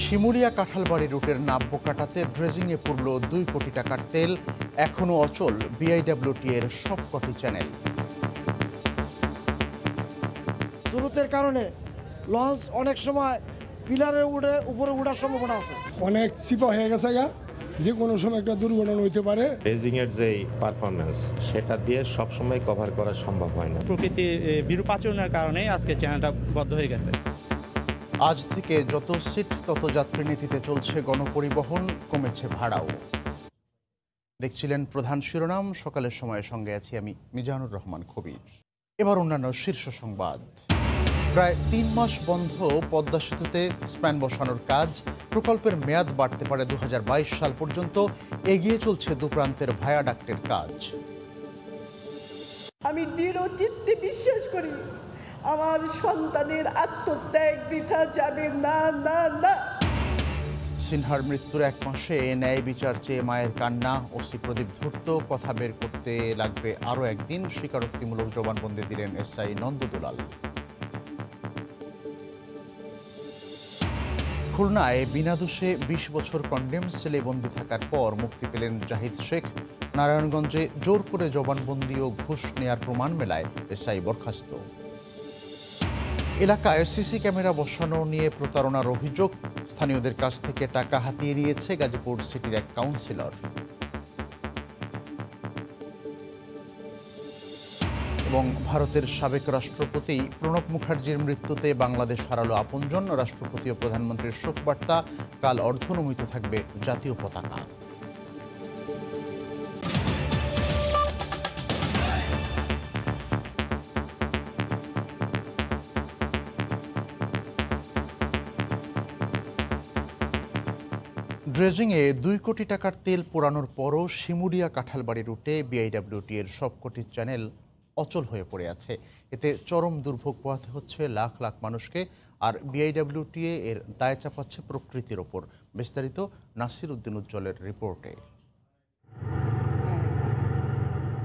শিমুলিয়া কাঁঠালবাড়ি রুটের নাব্য কাটাতে ড্রেজিংয়ে পড়ল 2 কোটি টাকার তেল। এখনও অচল বিআইডব্লিউটি এর সবকটি চ্যানেল। স্রোতের কারণে লঞ্চ অনেক সময় পিলারের উপরে ওঠার সম্ভাবনা আছে। অনেক চিপা হয়ে গেছে গা, যে কোনো সময় একটা দুর্ঘটনা হইতে পারে। ড্রেজিং এর যে পারফরমেন্স সেটা দিয়ে সবসময় কভার করা সম্ভব হয় না। প্রকৃতির বিরূপ আচরণের কারণে আজকে চ্যানেলটা বন্ধ হয়ে গেছে। আজ থেকে যত সিট তত যাত্রী নীতিতে চলছে গণপরিবহন, কমেছে ভাড়াও। দেখছিলেন প্রধান শিরোনাম, সকালের সময়ের সঙ্গে আছি আমি মিজানুর রহমান কবির। এবার অন্যান্য শীর্ষ সংবাদ। প্রায় 3 মাস বন্ধ পদ্মা সেতুতে স্প্যান বসানোর কাজ। প্রকল্পের মেয়াদ বাড়তে পারে 2022 সাল পর্যন্ত। এগিয়ে চলছে দুপ্রান্তের ভায়াডাক্টের কাজ। আমি দৃঢ় চিত্তে বিশ্বাস করি আমার সন্তানের আত্মত্যাগ বৃথা যাবে না, না, না। সিনহার মৃত্যুর 1 মাসে ন্যায় বিচার চেয়ে মায়ের কান্না। ওসি প্রদীপ ধূর্ত কথা বের করতে লাগবে আরও একদিন। স্বীকারোক্তিমূলক জবানবন্দি দিলেন এসআই নন্দদুলাল। খুলনায় বিনা দোষে 20 বছর কন্ডেম সেলে বন্দী থাকার পর মুক্তি পেলেন জাহিদ শেখ। নারায়ণগঞ্জে জোর করে জবানবন্দি ও ঘুষ নেয়ার প্রমাণ মেলায় এসআই বরখাস্ত। এলাকায় সিসি ক্যামেরা বসানো নিয়ে প্রতারণার অভিযোগ। স্থানীয়দের কাছ থেকে টাকা হাতিয়ে নিয়েছে গাজীপুর সিটির এক কাউন্সিলর। এবং ভারতের সাবেক রাষ্ট্রপতি প্রণব মুখার্জির মৃত্যুতে বাংলাদেশ হারালো আপনজন। রাষ্ট্রপতি ও প্রধানমন্ত্রীর শোকবার্তা। কাল অর্ধনমিত থাকবে জাতীয় পতাকা। ড্রেজিংয়ে 2 কোটি টাকার তেল পোড়ানোর পরও শিমুলিয়া কাঁঠালবাড়ি রুটে বিআইডব্লিউটি এর সবকটি চ্যানেল অচল হয়ে পড়ে আছে। এতে চরম দুর্ভোগ পোহাতে হচ্ছে লাখ লাখ মানুষকে। আর বিআইডব্লিউটি এর দায় চাপাচ্ছে প্রকৃতির ওপর। বিস্তারিত নাসির উদ্দিন উজ্জ্বলের রিপোর্টে।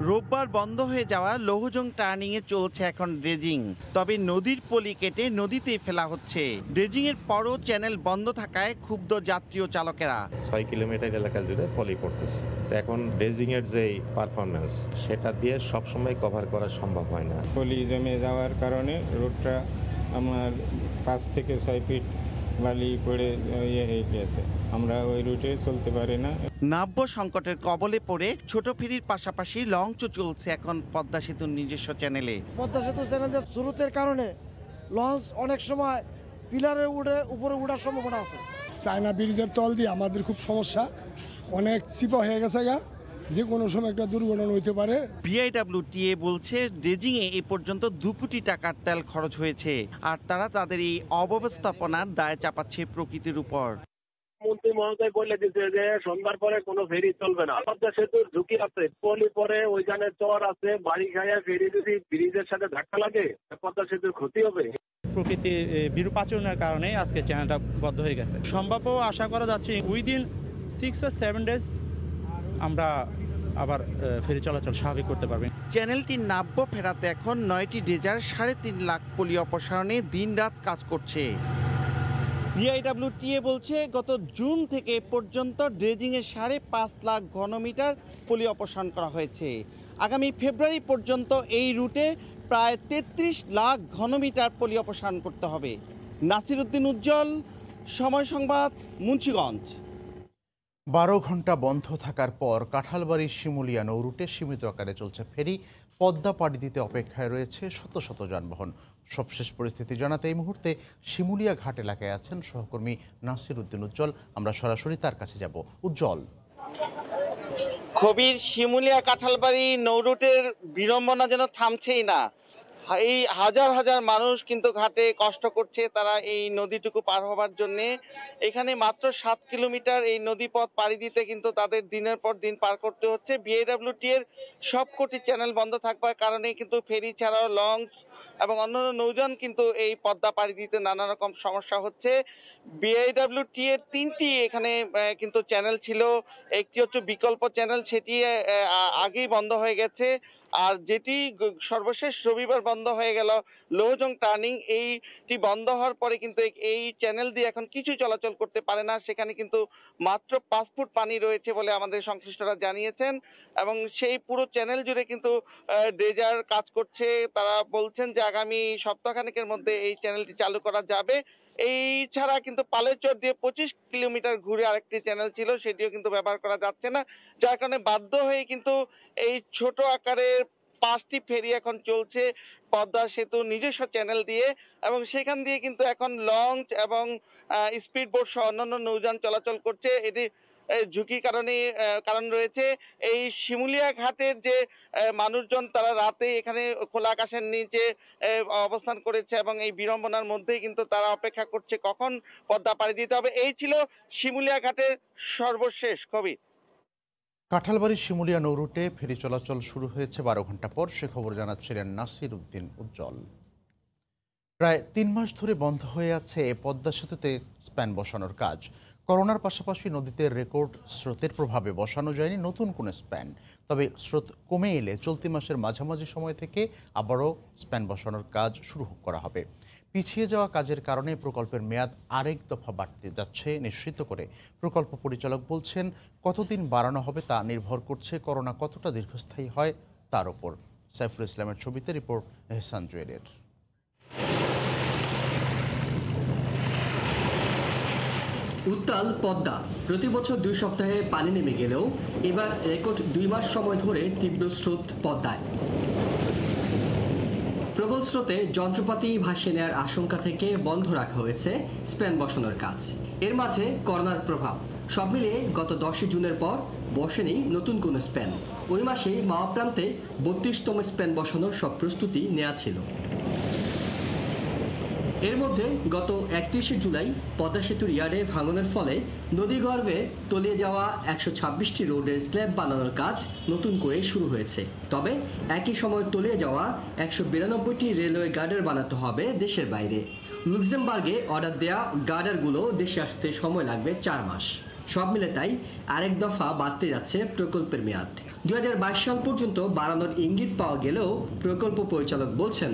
রোববার বন্ধ হয়ে যাওয়া লৌহজং টার্নিংয়ে চলছে এখন ড্রেজিং। তবে নদীর পলি কেটে নদীতে ফেলা হচ্ছে। ড্রেজিংয়ের পরও চ্যানেল বন্ধ থাকায় ক্ষুব্ধ যাত্রী ও চালকেরা। 6 কিলোমিটার এলাকা জুড়ে পলি পড়তেছে। তো এখন ড্রেজিং এর যে পারফরমেন্স সেটা দিয়ে সবসময় কভার করা সম্ভব হয় না। পলি জমে যাওয়ার কারণে রোডটা আমার 5 থেকে 6 ফিট বালি পড়ে ইয়ে হয়ে গেছে। আমরা ওই রুটে চলতে পারি না। নাব্য সংকটের কবলে পড়ে ছোট ফেরির পাশাপাশি লঞ্চও চলছে এখন পদ্মা সেতুর নিজস্ব চ্যানেলে। পদ্মা সেতু চ্যানেলের স্রোতের কারণে লঞ্চ অনেক সময় পিলারের উপরে ওঠার সম্ভাবনা আছে। চায়না ব্রিজের তল দিয়ে আমাদের খুব সমস্যা, অনেক চিপা হয়ে গেছে গা, যে কোনো সময় একটা দুর্ঘটনা হইতে পারে। বিআইডব্লিউটিএ বলছে ড্রেজিংয়ে এ পর্যন্ত 2 কোটি টাকার তেল খরচ হয়েছে। আর তারা তাদের এই অব্যবস্থাপনার দায় চাপাচ্ছে প্রকৃতির উপর। মন্ত্রী মহোদয় বলে দিচ্ছে যে সন্ধ্যার পরে কোনো ফেরি চলবে না। পদ্মা সেতুর ঝুঁকি আছে, পলি পরে ওইখানে চর আছে, বাড়ি খায়া ফেরি যদি ব্রিজের সাথে ধাক্কা লাগে পদ্মা সেতুর ক্ষতি হবে। প্রকৃতির বিরূপ আচরণের কারণে আজকে চ্যানেলটা বন্ধ হয়ে গেছে। সম্ভাব্য আশা করা যাচ্ছে উইদিন 6 or 7 days আমরা আবার ফেরি চলাচল স্বাভাবিক করতে পারবে। চ্যানেলটির নাব্য ফেরাতে এখন 9টি ড্রেজার 3.5 লাখ পলি অপসারণে দিনরাত কাজ করছে। বিআইডব্লিউটিএ বলছে গত জুন থেকে পর্যন্ত ড্রেজিংয়ে 5.5 লাখ ঘনমিটার পলি অপসারণ করা হয়েছে। আগামী ফেব্রুয়ারি পর্যন্ত এই রুটে প্রায় 33 লাখ ঘনমিটার পলি অপসারণ করতে হবে। নাসির উদ্দিন উজ্জ্বল, সময় সংবাদ, মুন্সিগঞ্জ। 12 ঘন্টা বন্ধ থাকার পর কাঁঠালবাড়ির শিমুলিয়া নৌরুটে সীমিত আকারে চলছে ফেরি। পদ্মা পাড়ি দিতে অপেক্ষায় রয়েছে শত শত যানবাহন। সবশেষ পরিস্থিতি জানাতে এই মুহূর্তে শিমুলিয়া ঘাট এলাকায় আছেন সহকর্মী নাসির উদ্দিন উজ্জ্বল। আমরা সরাসরি তার কাছে যাব। উজ্জ্বল, কবির, শিমুলিয়া কাঁঠালবাড়ি নৌরুটের বিড়ম্বনা যেন থামছেই না। এই হাজার হাজার মানুষ কিন্তু ঘাটে কষ্ট করছে তারা এই নদীটুকু পার হবার জন্যে। এখানে মাত্র 7 কিলোমিটার এই নদীপথ পাড়ি দিতে কিন্তু তাদের দিনের পর দিন পার করতে হচ্ছে। বিআইডব্লিউটি এর সবকটি চ্যানেল বন্ধ থাকবার কারণে কিন্তু ফেরি ছাড়াও লঞ্চ এবং অন্যান্য নৌযান কিন্তু এই পদ্মা পাড়ি দিতে নানা রকম সমস্যা হচ্ছে। বিআইডব্লিউটি এর 3টি এখানে কিন্তু চ্যানেল ছিল। একটি হচ্ছে বিকল্প চ্যানেল, সেটি আগেই বন্ধ হয়ে গেছে। আর যেটি সর্বশেষ রবিবার বন্ধ হয়ে গেল লৌহজং টার্নিং, এইটি বন্ধ হওয়ার পরে কিন্তু এই চ্যানেল দিয়ে এখন কিছু চলাচল করতে পারে না। সেখানে কিন্তু মাত্র 5 ফুট পানি রয়েছে বলে আমাদের সংশ্লিষ্টরা জানিয়েছেন এবং সেই পুরো চ্যানেল জুড়ে কিন্তু ড্রেজার কাজ করছে। তারা বলছেন যে আগামী সপ্তাহখানেকের মধ্যে এই চ্যানেলটি চালু করা যাবে। এই ছাড়া কিন্তু পালেচর দিয়ে 25 কিলোমিটার ঘুরে আরেকটি চ্যানেল ছিল, সেটিও কিন্তু ব্যবহার করা যাচ্ছে না, যার কারণে বাধ্য হয়ে কিন্তু এই ছোট আকারের 5টি ফেরি এখন চলছে পদ্মা সেতু নিজস্ব চ্যানেল দিয়ে এবং সেখান দিয়ে কিন্তু এখন লঞ্চ এবং স্পিড বোট সহ অন্যান্য নৌযান চলাচল করছে। এটি ঝুঁকির কারণ রয়েছে। এই শিমুলিয়া ঘাটের যে মানুষজন তারা রাতে এখানে খোলা আকাশের নিচে অবস্থান করেছে এবং এই বিড়ম্বনার মধ্যেই কিন্তু তারা অপেক্ষা করছে কখন পদ্মা পাড়ি দিতে হবে। এই ছিল শিমুলিয়া ঘাটের সর্বশেষ খবর। কাঁঠালবাড়ির শিমুলিয়া নৌরুটে ফেরি চলাচল শুরু হয়েছে 12 ঘন্টা পর, সে খবর জানাচ্ছিলেন নাসির উদ্দিন উজ্জ্বল। প্রায় 3 মাস ধরে বন্ধ হয়ে আছে পদ্মা সেতুতে স্প্যান বসানোর কাজ। করোনার পাশাপাশি নদীতে রেকর্ড স্রোতের প্রভাবে বসানো যায়নি নতুন কোনো স্প্যান। তবে স্রোত কমে এলে চলতি মাসের মাঝামাঝি সময় থেকে আবারও স্প্যান বসানোর কাজ শুরু করা হবে। পিছিয়ে যাওয়া কাজের কারণে প্রকল্পের মেয়াদ আরেক দফা বাড়তে যাচ্ছে নিশ্চিত করে প্রকল্প পরিচালক বলছেন, কতদিন বাড়ানো হবে তা নির্ভর করছে করোনা কতটা দীর্ঘস্থায়ী হয় তার উপর। সাইফুল ইসলামের ছবিতে রিপোর্ট এহসান জুয়েলের। উত্তাল পদ্মা, প্রতি বছর 2 সপ্তাহে পানি নেমে গেলেও এবার রেকর্ড 2 মাস সময় ধরে তীব্র স্রোত পদ্মায়। প্রবল স্রোতে যন্ত্রপাতি ভাসিয়ে নেওয়ার আশঙ্কা থেকে বন্ধ রাখা হয়েছে স্প্যান বসানোর কাজ। এর মাঝে করোনার প্রভাব, সব মিলিয়ে গত 10 জুনের পর বসেনি নতুন কোনো স্প্যান। ওই মাসে মাওয়া প্রান্তে 32তম স্প্যান বসানোর সব প্রস্তুতি নেওয়া ছিল। এর মধ্যে গত 31শে জুলাই পদ্মা সেতুর ইয়ার্ডে ভাঙনের ফলে নদীগর্ভে তলিয়ে যাওয়া 126টি রোডের স্ল্যাব বানানোর কাজ নতুন করে শুরু হয়েছে। তবে একই সময় তলিয়ে যাওয়া 192টি রেলওয়ে গার্ডার বানাতে হবে দেশের বাইরে। লুক্সেমবার্গে অর্ডার দেওয়া গার্ডারগুলো দেশে আসতে সময় লাগবে 4 মাস। সব মিলে তাই আরেক দফা বাড়তে যাচ্ছে প্রকল্পের মেয়াদ। 2022 সাল পর্যন্ত বাড়ানোর ইঙ্গিত পাওয়া গেলেও প্রকল্প পরিচালক বলছেন,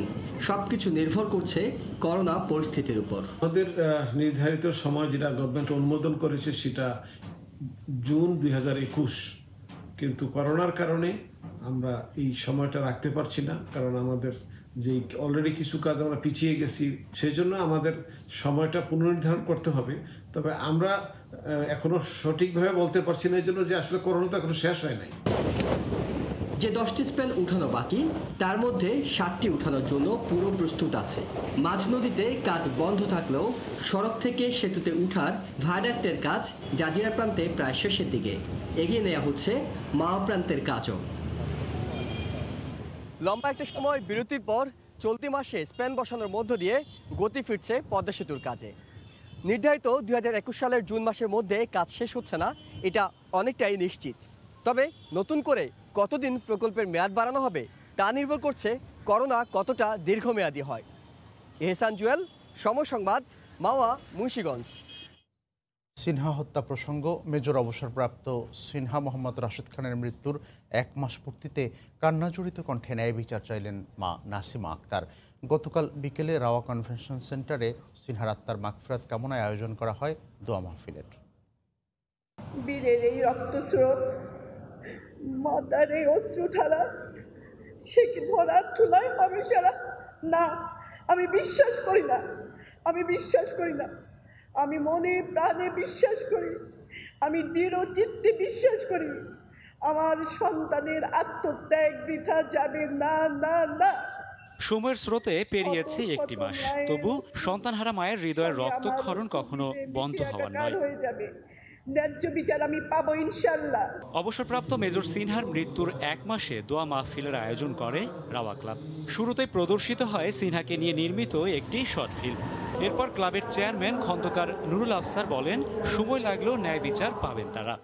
সবকিছু নির্ভর করছে করোনা পরিস্থিতির উপর। আমাদের নির্ধারিত সময় যেটা গভর্নমেন্ট অনুমোদন করেছে সেটা জুন 2021, কিন্তু করোনার কারণে আমরা এই সময়টা রাখতে পারছি না, কারণ আমাদের যে অলরেডি কিছু কাজ আমরা পিছিয়ে গেছি, সেই জন্য আমাদের সময়টা পুনর্নির্ধারণ করতে হবে। তবে আমরা এখনো সঠিকভাবে বলতে পারছি না, এই জন্য যে আসলে করোনা তো এখনো শেষ হয় নাই। যে 10টি স্প্যান উঠানো বাকি, তার মধ্যে 7টি উঠানোর জন্য পুরো প্রস্তুত আছে। মাঝ নদীতে কাজ বন্ধ থাকলেও সড়ক থেকে সেতুতে উঠার ভায়াডাক্টের কাজ জাজিরা প্রান্তে প্রায় শেষের দিকে। এগিয়ে নেওয়া হচ্ছে মাওয়া প্রান্তের কাজও। লম্বা একটা সময় বিরতির পর চলতি মাসে স্প্যান বসানোর মধ্য দিয়ে গতি ফিরছে পদ্মা সেতুর কাজে। নির্ধারিত 2021 সালের জুন মাসের মধ্যে কাজ শেষ হচ্ছে না, এটা অনেকটাই নিশ্চিত। তবে নতুন করে কতদিন প্রকল্পের মেয়াদ বাড়ানো হবে তা নির্ভর করছে করোনা কতটা দীর্ঘমেয়াদী হয়। এহসান জুয়েল, সময় সংবাদ, মাওয়া, মুন্সিগঞ্জ। সিনহা হত্যা প্রসঙ্গ, মেজর অবসরপ্রাপ্ত সিনহা মোহাম্মদ রাশেদ খানের মৃত্যুর 1 মাস পূর্তিতে কান্নাজড়িত কণ্ঠে ন্যায় বিচার চাইলেন মা নাসিমা আক্তার। গতকাল বিকেলে রাওয়া কনভেনশন সেন্টারে সিনহার আত্মার মাগফিরাত কামনায় আয়োজন করা হয় দোয়া মাহফিলের। বীরের এই রক্তস্রোত, মাতার এই অশ্রুধারা, সে কি ধরার তুলায় হবে সারা? না, আমি বিশ্বাস করি না, আমি বিশ্বাস করি না। আমি মনে প্রাণে বিশ্বাস করি, আমি দৃঢ় চিত্তে বিশ্বাস করি, আমার সন্তানের আত্মত্যাগ বৃথা যাবে না, না, না। সময়ের স্রোতে পেরিয়েছে 1 মাস, তবু সন্তানহারা মায়ের হৃদয়ের রক্তক্ষরণ কখনো বন্ধ হওয়ার নয়। ন্যায্য বিচার আমি পাবো ইনশাআল্লাহ। অবসরপ্রাপ্ত মেজর সিনহার মৃত্যুর 1 মাসে দোয়া মাহফিলের আয়োজন করে রাওয়া ক্লাব। শুরুতে প্রদর্শিত হয় সিনহাকে নিয়ে নির্মিত একটি শর্ট ফিল্ম। এরপর ক্লাবের চেয়ারম্যান খন্দকার নুরুল আফসার বলেন, সময় লাগলেও ন্যায় বিচার পাবেন তারা।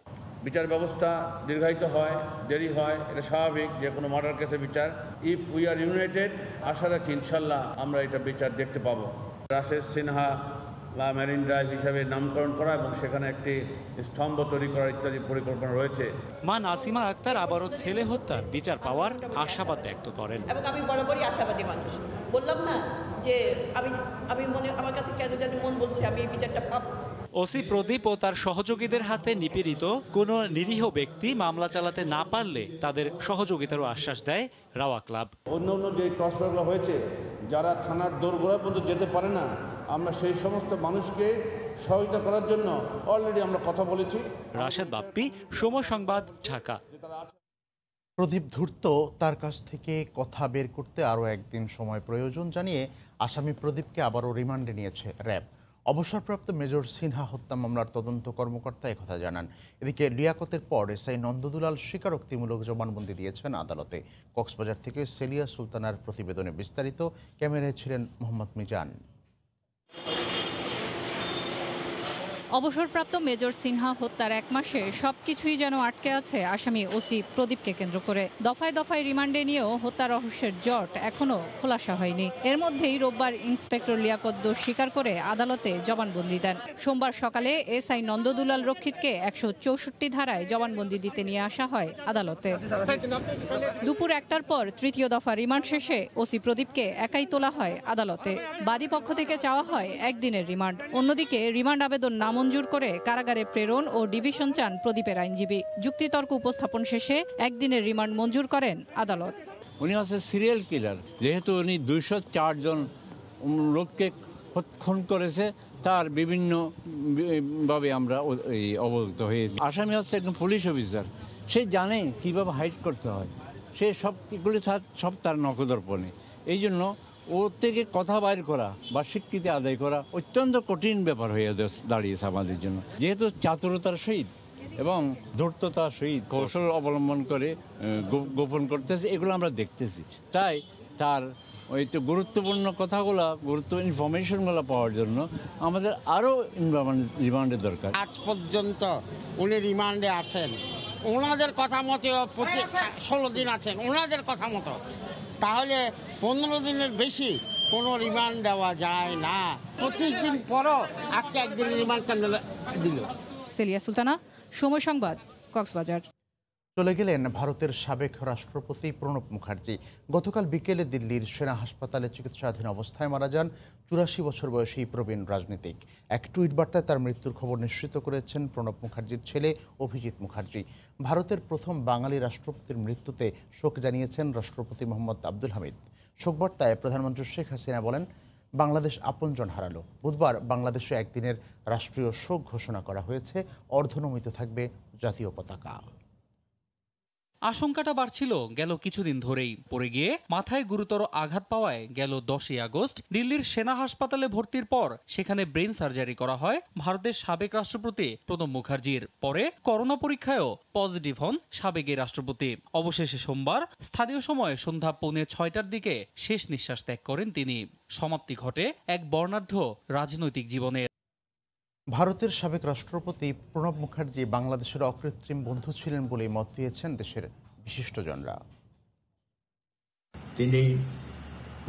বিচার ব্যবস্থা দীর্ঘায়িত হয়, দেরি হয়, এটা স্বাভাবিক যে কোনো মার্ডার কেসের বিচার। ইফ উই আর ইউনাইটেড, আশা রাখি ইনশাল্লাহ আমরা এটা বিচার দেখতে পাবো। রাশেদ সিনহা বা মেরিন ড্রাইভ হিসাবে নামকরণ করা এবং সেখানে একটি স্তম্ভ তৈরি করার ইত্যাদি পরিকল্পনা রয়েছে। মা নাসিমা আক্তার আবারও ছেলে হত্যার বিচার পাওয়ার আশাবাদ ব্যক্ত করেন। এবং আমি বরাবরই আশাবাদী মানুষ, বললাম না যে আমি মনে আমার কাছে কেন জানি মন বলছে আমি এই বিচারটা পাবো। ওসি প্রদীপ ও তার সহযোগীদের হাতে নিপীড়িত কোনো নিরীহ ব্যক্তি মামলা চালাতে না পারলে তাদের সহযোগিতারও আশ্বাস দেয় রাওয়া ক্লাব। অন্য অন্য যে ট্রান্সফারগুলো হয়েছে, যারা থানার দোরগোড়া পর্যন্ত যেতে পারে না, আমরা সেই সমস্ত মানুষকে সহায়তা করার জন্য অলরেডি আমরা কথা বলেছি। রাশেদ বাপ্পি, সময় সংবাদ, ঢাকা। প্রদীপ ধূর্ত তার কাছ থেকে কথা বের করতে আরও একদিন সময় প্রয়োজন জানিয়ে আসামি প্রদীপকে আবারও রিমান্ডে নিয়েছে র্যাব। অবসরপ্রাপ্ত মেজর সিনহা হত্যা মামলার তদন্ত কর্মকর্তা একথা জানান। এদিকে লিয়াকতের পর এসআই নন্দদুলাল স্বীকারোক্তিমূলক জবানবন্দি দিয়েছেন আদালতে। কক্সবাজার থেকে সেলিয়া সুলতানার প্রতিবেদনে বিস্তারিত, ক্যামেরায় ছিলেন মোহাম্মদ মিজান। অবসরপ্রাপ্ত মেজর সিনহা হত্যার 1 মাসে সবকিছুই যেন আটকে আছে আসামি ওসি প্রদীপকে কেন্দ্র করে। দফায় দফায় রিমান্ডে নিয়েও হত্যা রহস্যের জট এখনো খোলাসা হয়নি। এর মধ্যেই রোববার ইন্সপেক্টর লিয়াকত দোষ স্বীকার করে আদালতে জবানবন্দি দেন। সোমবার সকালে এসআই নন্দদুলাল রক্ষিতকে 164 ধারায় জবানবন্দি দিতে নিয়ে আসা হয় আদালতে। দুপুর 1টার পর তৃতীয় দফা রিমান্ড শেষে ওসি প্রদীপকে একাই তোলা হয় আদালতে। বাদী পক্ষ থেকে চাওয়া হয় 1 দিনের রিমান্ড। অন্যদিকে রিমান্ড আবেদন নামঞ্জুর করে কারাগারে প্রেরণ ও ডিভিশন চান প্রদীপের আইনজীবী। যুক্তিতর্ক উপস্থাপন শেষে 1 দিনের রিমান্ড মঞ্জুর করেন আদালত। উনি হচ্ছে সিরিয়াল কিলার, যেহেতু উনি 204 জন লোককে খুন করেছে, তার বিভিন্ন ভাবে আমরা অবগত হয়েছি। আসামি হচ্ছে একজন পুলিশ অফিসার, সে জানে কিভাবে হাইড করতে হয়, সে সবগুলি সব তার নখদর্পণে। এই জন্য ওর থেকে কথা বাইর করা বা স্বীকৃতি আদায় করা অত্যন্ত কঠিন ব্যাপার হয়ে দাঁড়িয়েছে আমাদের জন্য। যেহেতু চাতুরতার সহিত এবং ধূর্ততার সহিত কৌশল অবলম্বন করে গোপন করতেছে, এগুলো আমরা দেখতেছি। তাই তার ওই তো গুরুত্বপূর্ণ কথাগুলো, গুরুত্বপূর্ণ ইনফরমেশনগুলো পাওয়ার জন্য আমাদের আরও রিমান্ডের দরকার। আজ পর্যন্ত উনি রিমান্ডে আছেন, ওনাদের কথা মতো 16 দিন আছেন ওনাদের কথা মতো, তাহলে 15 দিনের বেশি কোনো রিমান্ড দেওয়া যায় না। 25 দিন পরও আজকে 1 দিন রিমান্ড দিল। সেলিয়া সুলতানা, সময় সংবাদ, কক্সবাজার। চলে গেলেন ভারতের সাবেক রাষ্ট্রপতি প্রণব মুখার্জি। গতকাল বিকেলে দিল্লির সেনা হাসপাতালে চিকিৎসাধীন অবস্থায় মারা যান 84 বছর বয়সী প্রবীণ রাজনীতিক। এক টুইট বার্তায় তার মৃত্যুর খবর নিশ্চিত করেছেন প্রণব মুখার্জির ছেলে অভিজিৎ মুখার্জি। ভারতের প্রথম বাঙালি রাষ্ট্রপতির মৃত্যুতে শোক জানিয়েছেন রাষ্ট্রপতি মোহাম্মদ আব্দুল হামিদ। শোকবার্তায় প্রধানমন্ত্রী শেখ হাসিনা বলেন, বাংলাদেশ আপনজন হারালো। বুধবার বাংলাদেশে একদিনের রাষ্ট্রীয় শোক ঘোষণা করা হয়েছে। অর্ধনমিত থাকবে জাতীয় পতাকা। আশঙ্কাটা বাড়ছিল গেল কিছুদিন ধরেই। পড়ে গিয়ে মাথায় গুরুতর আঘাত পাওয়ায় গেল 10ই আগস্ট দিল্লির সেনা হাসপাতালে ভর্তির পর সেখানে ব্রেন সার্জারি করা হয় ভারতের সাবেক রাষ্ট্রপতি প্রণব মুখার্জির। পরে করোনা পরীক্ষায়ও পজিটিভ হন সাবেক এই রাষ্ট্রপতি। অবশেষে সোমবার স্থানীয় সময় সন্ধ্যা 5:45টার দিকে শেষ নিঃশ্বাস ত্যাগ করেন তিনি। সমাপ্তি ঘটে এক বর্ণাঢ্য রাজনৈতিক জীবনের। ভারতের সাবেক রাষ্ট্রপতি প্রণব মুখার্জি বাংলাদেশের অকৃত্রিম বন্ধু ছিলেন বলেই মত দিয়েছেন দেশের বিশিষ্টজনরা। তিনি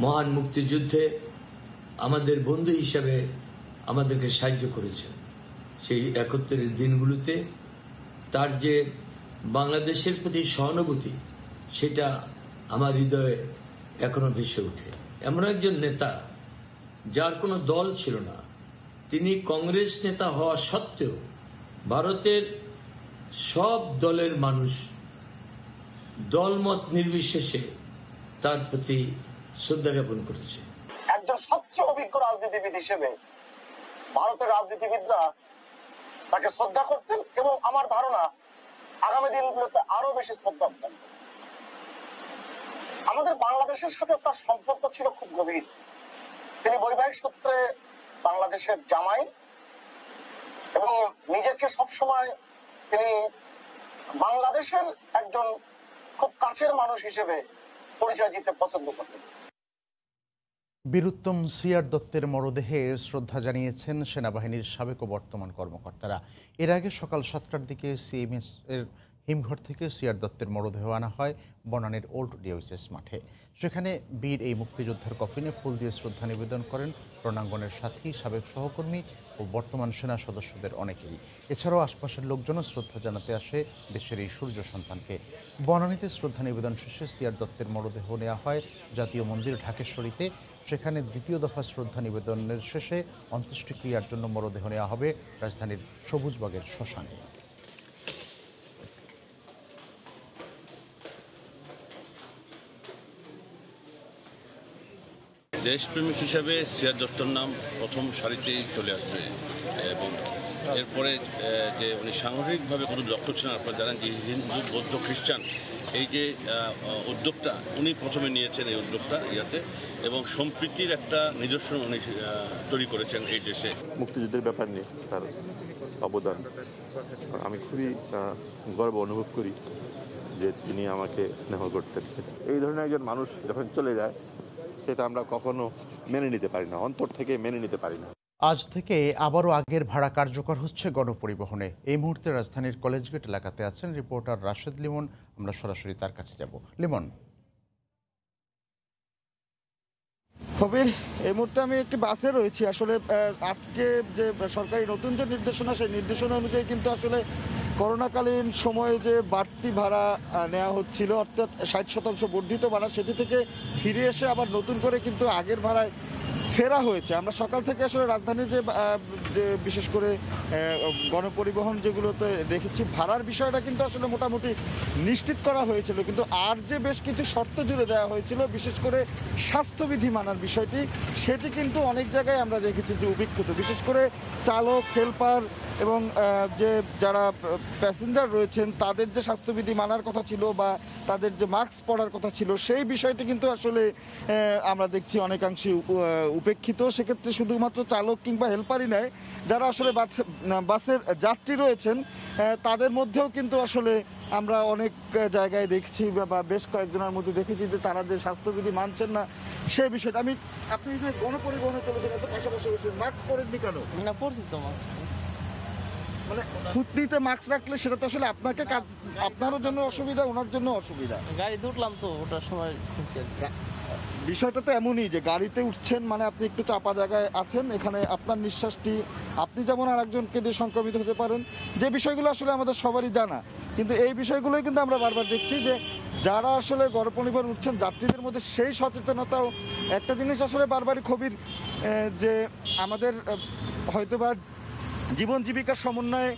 মহান মুক্তিযুদ্ধে আমাদের বন্ধু হিসেবে আমাদেরকে সাহায্য করেছেন। সেই 71-এর দিনগুলোতে তার যে বাংলাদেশের প্রতি সহানুভূতি, সেটা আমার হৃদয়ে এখনো ভেসে ওঠে। এমন একজন নেতা যার কোনো দল ছিল না, তিনি কংগ্রেস নেতা হওয়া সত্ত্বেও ভারতের সব দলের মানুষ দলমত নির্বিশেষে তার প্রতি শ্রদ্ধা জ্ঞাপন করেছে। একজন সবচেয়ে অভিজ্ঞ রাজনীতিবিদ হিসেবে ভারতের রাজনীতিবিদরা তাকে শ্রদ্ধা করতেন এবং আমার ধারণা আগামী দিনগুলোতে আরো বেশি শ্রদ্ধা করতেন। আমাদের বাংলাদেশের সাথে তার সম্পর্ক ছিল খুব গভীর। তিনি বৈবাহিক সূত্রে বাংলাদেশের জামাই এবং নিজেকে সবসময় তিনি বাংলাদেশের একজন খুব কাছের মানুষ হিসেবে পরিচয় দিতে পছন্দ করতেন। বীরুত্তম সিআর দত্তের মরদেহে শ্রদ্ধা জানিয়েছেন সেনাবাহিনীর সাবেক ও বর্তমান কর্মকর্তারা। এর আগে সকাল 7টার দিকে সিএমএস এর হিমঘর থেকে সিআর দত্তের মরদেহ আনা হয় বনানীর ওল্ড ডিওসিস মাঠে। সেখানে বীর এই মুক্তিযোদ্ধার কফিনে ফুল দিয়ে শ্রদ্ধা নিবেদন করেন রণাঙ্গনের সাথী, সাবেক সহকর্মী ও বর্তমান সেনা সদস্যদের অনেকেই। এছাড়াও আশপাশের লোকজনও শ্রদ্ধা জানাতে আসে দেশের এই সূর্য সন্তানকে। বনানীতে শ্রদ্ধা নিবেদন শেষে সিআর দত্তের মরদেহ নেওয়া হয় জাতীয় মন্দির ঢাকেশ্বরীতে। সেখানে দ্বিতীয় দফা শ্রদ্ধা নিবেদনের শেষে অন্ত্যেষ্টিক্রিয়ার জন্য মরদেহ নেওয়া হবে রাজধানীর সবুজবাগের শ্মশানে। দেশপ্রেমিক হিসাবে সিআর দত্তর নাম প্রথম সারিতেই চলে আসবে এবং এরপরে যে উনি সাংগঠনিকভাবে কোনো দক্ষ ছিলেন, আপনারা জানেন যে হিন্দু, বৌদ্ধ, খ্রিস্টান এই যে উদ্যোগটা উনি প্রথমে নিয়েছেন, এই উদ্যোগটা ইয়াতে, এবং সম্প্রীতির একটা নিদর্শন উনি তৈরি করেছেন এই দেশে। মুক্তিযুদ্ধের ব্যাপার নিয়ে তার অবদান আমি খুবই গর্ব অনুভব করি যে তিনি আমাকে স্নেহ করতেন। এই ধরনের একজন মানুষ যখন চলে যায় সেটা আমরা কখনো মেনে নিতে পারি না, অন্তর থেকে মেনে নিতে পারি না। আজ থেকে আবারও আগের ভাড়া কার্যকর হচ্ছে গণপরিবহনে। এই মুহূর্তে রাজধানীর কলেজগেট এলাকাতে আছেন রিপোর্টার রাশেদ লিমন। আমরা সরাসরি তার কাছে যাব। লিমন, কবির, এই মুহূর্তে আমি একটি বাসে রয়েছি। আসলে আজকে যে সরকারি নতুন যে নির্দেশনা, সেই নির্দেশনা অনুযায়ী কিন্তু আসলে করোনাকালীন সময়ে যে বাড়তি ভাড়া নেওয়া হচ্ছিল, অর্থাৎ 60% বর্ধিত ভাড়া, সেটি থেকে ফিরে এসে আবার নতুন করে কিন্তু আগের ভাড়ায় ফেরা হয়েছে। আমরা সকাল থেকে আসলে রাজধানীর যে বিশেষ করে গণপরিবহন যেগুলোতে দেখেছি, ভাড়ার বিষয়টা কিন্তু আসলে মোটামুটি নিশ্চিত করা হয়েছিল, কিন্তু আর যে বেশ কিছু শর্ত জুড়ে দেওয়া হয়েছিল, বিশেষ করে স্বাস্থ্যবিধি মানার বিষয়টি, সেটি কিন্তু অনেক জায়গায় আমরা দেখেছি যে উপেক্ষিত। বিশেষ করে চালক, হেল্পার এবং যে যারা প্যাসেঞ্জার রয়েছেন তাদের যে স্বাস্থ্যবিধি মানার কথা ছিল বা তাদের যে মাস্ক পরার কথা ছিল, সেই বিষয়টি কিন্তু আসলে আমরা দেখছি অনেকাংশে উপেক্ষিত। সেক্ষেত্রে শুধুমাত্র চালক কিংবা হেল্পারই নয়, যারা আসলে বাসের যাত্রী রয়েছেন তাদের মধ্যেও কিন্তু আসলে আমরা অনেক জায়গায় দেখছি বা বেশ কয়েকজনের মধ্যে দেখেছি যে তারা যে স্বাস্থ্যবিধি মানছেন না সেই বিষয়টা। আপনি যে গণপরিবহনে চলেছেন, এত পাশাপাশি মাস্ক পরেননি কেন? না, পড়ছি তো মাস্ক। মানে থুতনিতে মাস্ক রাখলে সেটা তো আসলে আপনাকে কাজ, আপনারও জন্য অসুবিধা, ওনার জন্য অসুবিধা। গাড়িতে উঠলাম তো, ওটার সময় বিষয়টা তো এমনই যে গাড়িতে উঠছেন মানে আপনি একটু চাপা জায়গায় আছেন, এখানে আপনার নিঃশ্বাসটি আপনি যেমন আর একজনকে দিয়ে সংক্রমিত হতে পারেন, যে বিষয়গুলো আসলে আমাদের সবারই জানা। কিন্তু এই বিষয়গুলোই কিন্তু আমরা বারবার দেখছি যে যারা আসলে গণপরিবহন উঠছেন যাত্রীদের মধ্যে সেই সচেতনতাও। একটা জিনিস আসলে বারবারই খবির, যে আমাদের হয়তোবা জীবন জীবিকার সমন্বয়ে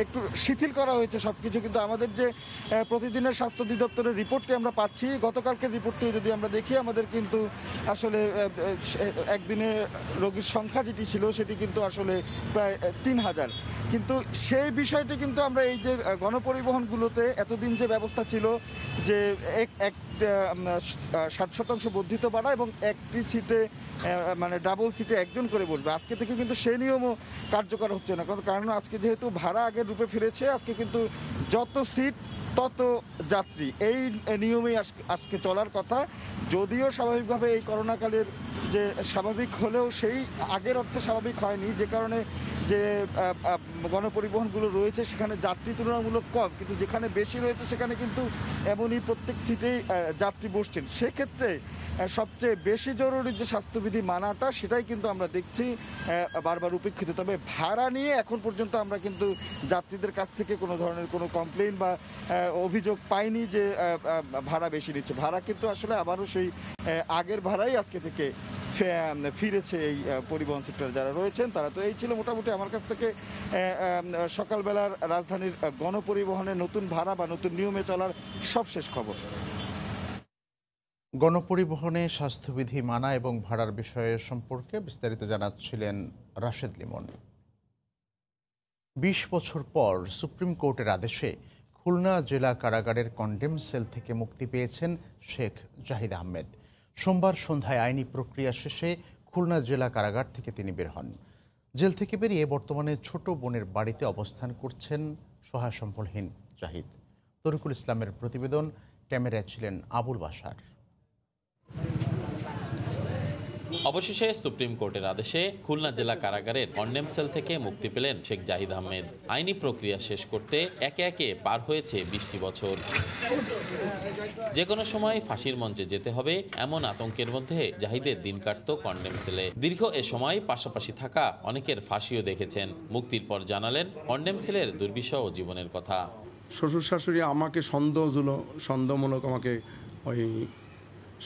একটু শিথিল করা হয়েছে সব কিছু, কিন্তু আমাদের যে প্রতিদিনের স্বাস্থ্য অধিদপ্তরের রিপোর্টটি আমরা পাচ্ছি, গতকালকের রিপোর্টটি যদি আমরা দেখি, আমাদের কিন্তু আসলে একদিনে রোগীর সংখ্যা যেটি ছিল সেটি কিন্তু আসলে প্রায় 3000। কিন্তু সেই বিষয়টি কিন্তু আমরা এই যে গণপরিবহনগুলোতে এতদিন যে ব্যবস্থা ছিল যে 60% বর্ধিত ভাড়া এবং একটি সিটে মানে ডাবল সিটে একজন করে বসবে, আজকে থেকে কিন্তু সেই নিয়মও কার্যকর হচ্ছে না। কারণ আজকে যেহেতু ভাড়া আগের রূপে ফিরেছে, আজকে কিন্তু যত সিট তত যাত্রী, এই নিয়মেই আজকে চলার কথা। যদিও স্বাভাবিকভাবে এই করোনাকালের যে স্বাভাবিক হলেও সেই আগের অর্থে স্বাভাবিক হয়নি, যে কারণে যে গণপরিবহনগুলো রয়েছে সেখানে যাত্রী তুলনামূলক কম, কিন্তু যেখানে বেশি রয়েছে সেখানে কিন্তু এমনই প্রত্যেক সিটেই যাত্রী বসছেন। সেক্ষেত্রে সবচেয়ে বেশি জরুরি যে স্বাস্থ্যবিধি মানাটা, সেটাই কিন্তু আমরা দেখছি বারবার উপেক্ষিত। তবে ভাড়া নিয়ে এখন পর্যন্ত আমরা কিন্তু যাত্রীদের কাছ থেকে কোনো ধরনের কোনো কমপ্লেন বা অভিযোগ পাইনি যে ভাড়া বেশি নিচ্ছে। ভাড়া কিন্তু আসলে আবারও সেই আগের ভাড়াই আজকে থেকে ফিরেছে এই পরিবহন সেক্টরে যারা রয়েছেন তারা। তো এই ছিল মোটামুটি আমার কাছ থেকে সকালবেলার রাজধানীর গণপরিবহনের নতুন ভাড়া বা নতুন নিয়মে চলার সবশেষ খবর। গণপরিবহনে স্বাস্থ্যবিধি মানা এবং ভাড়ার বিষয়ে সম্পর্কে বিস্তারিত জানাচ্ছিলেন রাশেদ লিমন। 20 বছর পর সুপ্রিম কোর্টের আদেশে খুলনা জেলা কারাগারের কন্ডেম সেল থেকে মুক্তি পেয়েছেন শেখ জাহিদ আহমেদ। সোমবার সন্ধ্যায় আইনি প্রক্রিয়া শেষে খুলনা জেলা কারাগার থেকে তিনি বের হন। জেল থেকে বেরিয়ে বর্তমানে ছোট বোনের বাড়িতে অবস্থান করছেন সহায় সম্বলহীন জাহিদ। তরিকুল ইসলামের প্রতিবেদন, ক্যামেরায় ছিলেন আবুল বাশার। অবশেষে সুপ্রিম কোর্টের আদেশে খুলনা জেলা কারাগারের কন্ডেম সেল থেকে মুক্তি পেলেন শেখ জাহিদ আহমেদ। আইনি প্রক্রিয়া শেষ করতে একে একে পার হয়েছে 20টি বছর। যে কোনো সময় ফাঁসির মঞ্চে যেতে হবে এমন আতঙ্কের মধ্যে জাহিদের দিন কাটত কন্ডেম সেলে। দীর্ঘ এ সময় পাশাপাশি থাকা অনেকের ফাঁসিও দেখেছেন। মুক্তির পর জানালেন কন্ডেম সেলের দুর্বিষহ জীবনের কথা। শ্বশুর শাশুড়ি আমাকে সন্দেহমূলক আমাকে ওই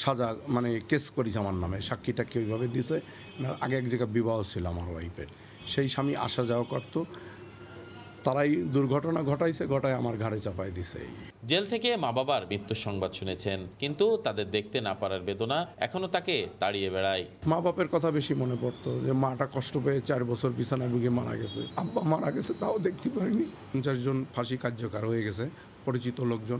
সাজা মানে কেস করেছে আমার নামে, সাক্ষীটাকে ওইভাবে দিয়েছে। আগে এক জায়গায় বিবাহ ছিল আমার ওয়াইফের, সেই স্বামী আসা যাওয়া করতো, তারাই দুর্ঘটনা ঘটায় আমার ঘাড়ে চাপায় দিছে। জেল থেকে মা বাবার মৃত্যুর সংবাদ শুনেছেন, কিন্তু তাদের দেখতে না পারার বেদনা এখনো তাকে তাড়িয়ে বেড়ায়। মা বাপের কথা বেশি মনে পড়তো, যে মাটা কষ্ট পেয়ে 4 বছর বিছানায় বুকে মারা গেছে, আব্বা মারা গেছে, তাও দেখতে পারিনি। 50 জন ফাঁসি কার্যকর হয়ে গেছে, পরিচিত লোকজন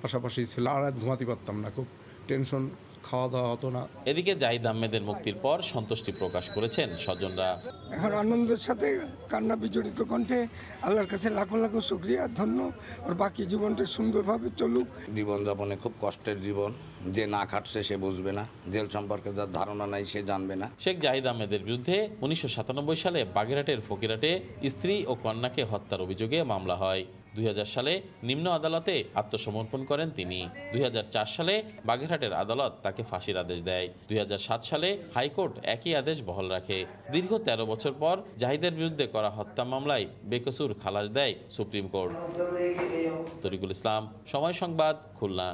পাশাপাশি ছিল। আর ঘুমাতে পারতাম না, খুব টেনশন, খাওয়া দাওয়া হতো না। এদিকে জাহিদ আহমেদের মুক্তির পর সন্তুষ্টি প্রকাশ করেছেন স্বজনরা। এখন আনন্দের সাথে কান্না বিজড়িত কণ্ঠে আল্লাহর কাছে লাখো লাখো শুকরিয়া, ধন্য। ওর বাকি জীবনটা সুন্দরভাবে চলুক। জীবনযাপনে খুব কষ্টের জীবন, যে না খাটছে সে বুঝবে না, জেল সম্পর্কে যার ধারণা নাই সে জানবে না। শেখ জাহিদ আহমেদের বিরুদ্ধে 1997 সালে বাগেরহাটের ফকিরহাটে স্ত্রী ও কন্যাকে হত্যার অভিযোগে মামলা হয়। 2000 সালে নিম্ন আদালতে আত্মসমর্পণ করেন তিনি। 2004 সালে বাগেরহাটের আদালত তাকে ফাঁসির আদেশ দেয়। 2007 সালে হাইকোর্ট একই আদেশ বহাল রাখে। দীর্ঘ 13 বছর পর জাহিদের বিরুদ্ধে করা হত্যা মামলায় বেকসুর খালাস দেয় সুপ্রিম কোর্ট। তরিকুল ইসলাম, সময় সংবাদ, খুলনা।